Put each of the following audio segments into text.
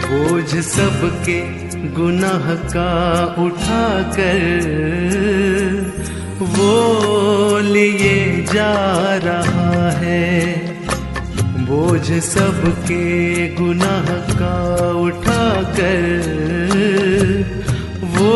बोझ सबके गुनाह का उठाकर वो लिए जा रहा है। बोझ सबके गुनाह का उठाकर वो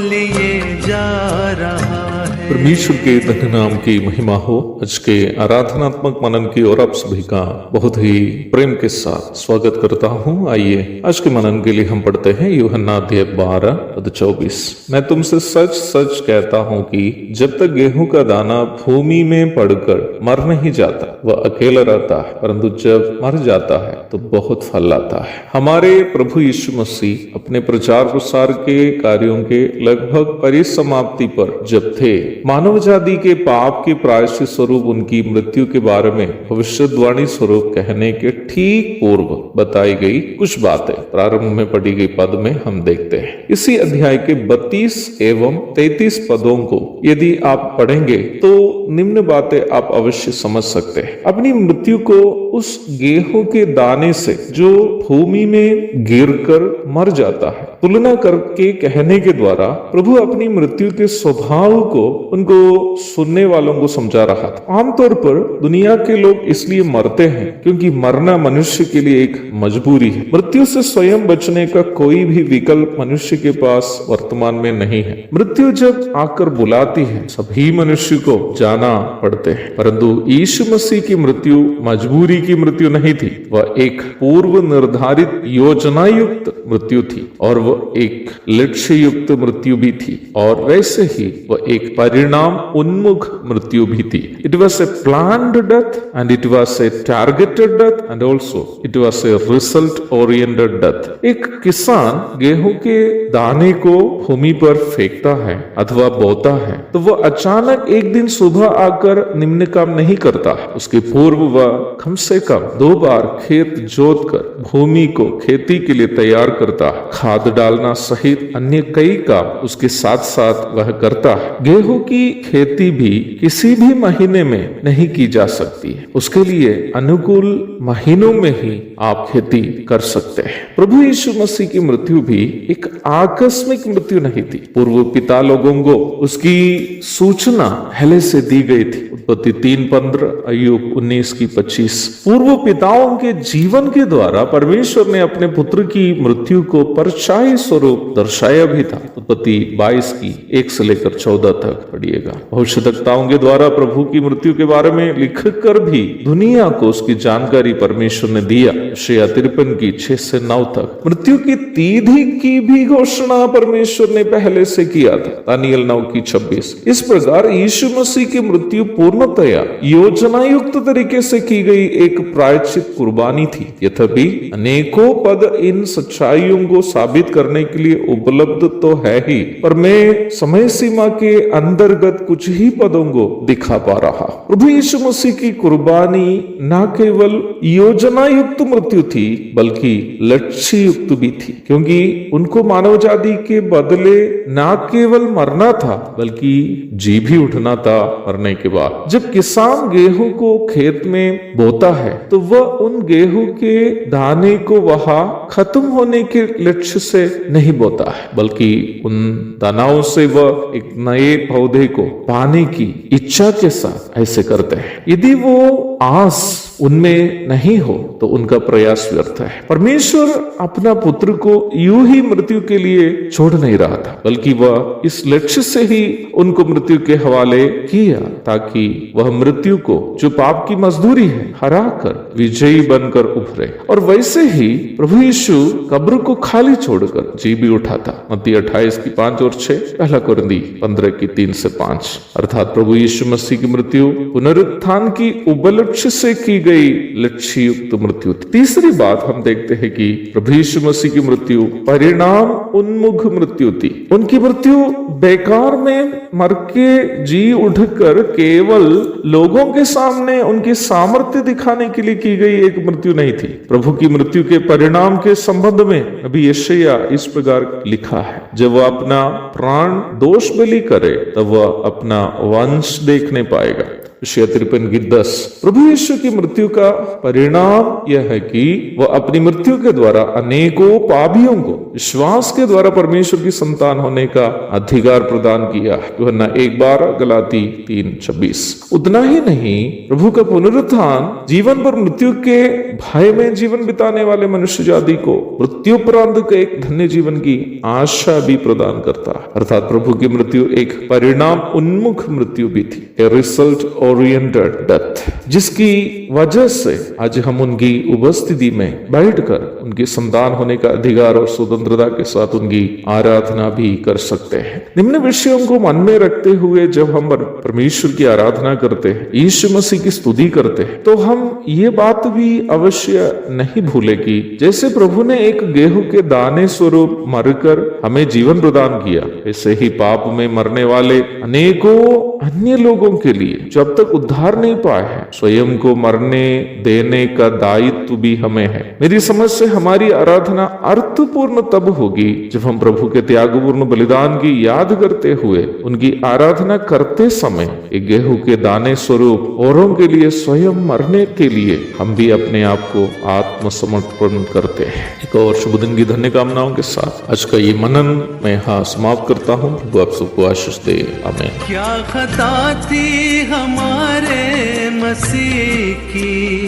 लिए जा रहा है। परमेश्वर के धन्य नाम की महिमा हो। आज के आराधनात्मक मनन की ओर आप सभी का बहुत ही प्रेम के साथ स्वागत करता हूँ। आइए आज के मनन के लिए हम पढ़ते हैं यूहन्ना अध्याय 12 पद 24। मैं तुमसे सच सच कहता हूँ कि जब तक गेहूं का दाना भूमि में पड़कर मर नहीं जाता वह अकेला रहता है, परंतु जब मर जाता है तो बहुत फल लाता है। हमारे प्रभु यीशु मसीह अपने प्रचार प्रसार के कार्यों के लगभग परिसमाप्ति पर जब थे, मानव जाति के पाप के प्रायश्चित स्वरूप उनकी मृत्यु के बारे में भविष्यवाणी स्वरूप कहने के ठीक पूर्व बताई गई कुछ बातें प्रारंभ में पढ़ी गई पद में हम देखते हैं। इसी अध्याय के 32 एवं 33 पदों को यदि आप पढ़ेंगे तो निम्न बातें आप अवश्य समझ सकते हैं। अपनी मृत्यु को उस गेहूं के दाने से जो भूमि में गिरकर मर जाता है तुलना करके कहने के द्वारा प्रभु अपनी मृत्यु के स्वभाव को उनको सुनने वालों को समझा रहा था। आमतौर पर दुनिया के लोग इसलिए मरते हैं क्योंकि मरना मनुष्य के लिए एक मजबूरी है। मृत्यु से स्वयं बचने का कोई भी विकल्प मनुष्य के पास वर्तमान में नहीं है। मृत्यु जब आकर बुलाती है सभी मनुष्य को जाना पड़ते हैं, परंतु यीशु मसीह की मृत्यु मजबूरी की मृत्यु नहीं थी। वह एक पूर्व निर्धारित योजना युक्त मृत्यु थी और वह एक लक्ष्य युक्त मृत्यु भी थी, और वैसे ही वह एक परिणाम उन्मुख मृत्यु भी थी। It was a planned death and it was a targeted death and also it was a result oriented death. एक किसान गेहूं के दाने को भूमि पर फेंकता है अथवा बोता है तो वह अचानक एक दिन सुबह आकर निम्न काम नहीं करता। उसके पूर्व वह कम से कम 2 बार खेत जोतकर भूमि को खेती के लिए तैयार करता है। खाद डालना सहित अन्य कई काम उसके साथ साथ वह करता है। गेहूं की खेती भी किसी भी महीने में नहीं की जा सकती है, उसके लिए अनुकूल महीनों में ही आप खेती कर सकते हैं। प्रभु यीशु मसीह की मृत्यु भी एक आकस्मिक मृत्यु नहीं थी। पूर्व पिता लोगों को उसकी सूचना पहले से दी गई थी। उत्पत्ति 3:15, अय्यूब 19:25। पूर्व पिताओं के जीवन के द्वारा परमेश्वर ने अपने पुत्र की मृत्यु को परछाई स्वरूप दर्शाया भी था। उत्पत्ति 22:1 से लेकर 14 तक पढ़िएगा। भविष्यद्वक्ताओं के द्वारा प्रभु की मृत्यु के बारे में लिखकर भी दुनिया को उसकी जानकारी परमेश्वर ने दिया। यशायाह 53:6 से 9 तक मृत्यु की तिथि की भी घोषणा परमेश्वर ने पहले से किया था। दानियल 9:26। इस प्रकार यीशु मसीह की मृत्यु पूर्णतया योजना युक्त तरीके से की गई एक प्रायश्चित कुर्बानी थी। यद्यपि अनेकों पद इन सच्चाइयों को साबित करने के लिए उपलब्ध तो है ही, पर मैं समय सीमा के अंतर्गत कुछ ही पदों को दिखा पा रहा। प्रभु यीशु मसीह की कुर्बानी न केवल योजना युक्त मृत्यु थी बल्कि लक्ष्य युक्त भी थी, क्योंकि उनको मानव जाति के बदले न केवल मरना था बल्कि जी भी उठना था मरने के बाद। जब किसान गेहूं को खेत में बोता है तो वह उन गेहूं के दाने को वहां खत्म होने के लक्ष्य से नहीं बोता है, बल्कि उन दानाओं से वह एक नए पौधे को पाने की इच्छा के साथ ऐसे करते हैं। यदि वो आस उनमें नहीं हो तो उनका प्रयास व्यर्थ है। परमेश्वर अपना पुत्र को यूं ही मृत्यु के लिए छोड़ नहीं रहा था, बल्कि वह इस लक्ष्य से ही उनको मृत्यु के हवाले किया ताकि वह मृत्यु को जो पाप की मजदूरी है हराकर विजयी बनकर उभरे। और वैसे ही प्रभु यीशु कब्र को खाली छोड़कर जी भी उठा था। मत्ती 28:5 और 6, 1 कोरिन्थी 15:3 से 5। अर्थात प्रभु यीशु मसीह की मृत्यु पुनरुत्थान की उपलक्ष्य से की गई लक्ष्य युक्त मृत्यु थी। तीसरी बात हम देखते हैं कि प्रभु यीशु मसीह की मृत्यु परिणाम उन्मुख मृत्यु थी। उनकी मृत्यु बेकार में मर के जी उठकर केवल लोगों के सामने उनकी सामर्थ्य दिखाने के लिए की गई एक मृत्यु नहीं थी। प्रभु की मृत्यु के परिणाम के संबंध में अभी यशायाह इस प्रकार लिखा है, जब वह अपना प्राण दोष बलि करे तब वह अपना वंश देखने पाएगा। यशायाह 53 की 10। प्रभु यीशु की मृत्यु का परिणाम यह है कि वह अपनी मृत्यु के द्वारा अनेकों पापियों को विश्वास के द्वारा परमेश्वर की संतान होने का अधिकार प्रदान किया। यूहन्ना 1:12, गलाती 3:26। उतना ही नहीं, प्रभु का पुनरुत्थान जीवन पर मृत्यु के भय में जीवन बिताने वाले मनुष्य जाति को मृत्युपरांत के एक धन्य जीवन की आशा भी प्रदान करता है। अर्थात प्रभु की मृत्यु एक परिणाम उन्मुख मृत्यु भी थी, ए रिजल्ट ओरिएंटेड डेथ, जिसकी वजह से आज हम उनकी उपस्थिति में बैठकर उनकी संतान होने का अधिकार और स्वतंत्रता के साथ उनकी आराधना भी कर सकते हैं। निम्न विषयों को मन में रखते हुए जब हम परमेश्वर की आराधना करते हैं, यीशु मसीह की स्तुति करते हैं, तो हम ये बात भी अवश्य नहीं भूले कि जैसे प्रभु ने एक गेहूं के दाने स्वरूप मरकर हमें जीवन प्रदान किया, ऐसे ही पाप में मरने वाले अनेकों अन्य लोगों के लिए जो अब तक उद्धार नहीं पाए हैं, स्वयं को मरने देने का दायित्व भी हमें है। मेरी समझ से हमारी आराधना अर्थपूर्ण तब होगी जब हम प्रभु के त्यागपूर्ण बलिदान की याद करते हुए उनकी आराधना करते समय एक गेहूं के दाने स्वरूप औरों के लिए स्वयं मरने के लिए हम भी अपने आप को आत्मसमर्पण करते हैं। एक और शुभ दिन की धन्य कामनाओं के साथ आज का ये मनन मैं यहाँ समाप्त करता हूँ। प्रभु आप सबको आशीष दे, आमीन। क्या खता थी हमारे मसीह की,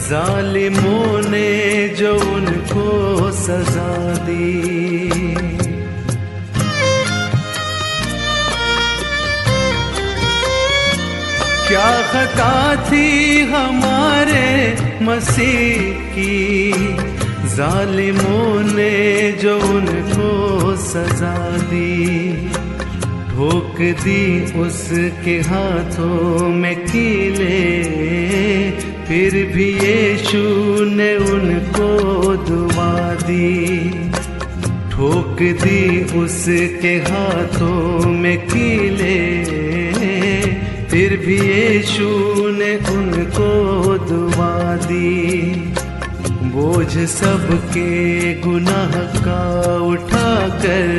जालिमों ने जो उनको सजा दी। क्या खता थी हमारे मसीह की, जालिमों ने जो उनको सजा दी। ठोक दी उसके हाथों में कीले, फिर भी यीशु ने उनको दुआ दी। ठोक दी उसके हाथों में कीले, फिर भी यीशु ने उनको दुआ दी। बोझ सबके गुनाह का उठाकर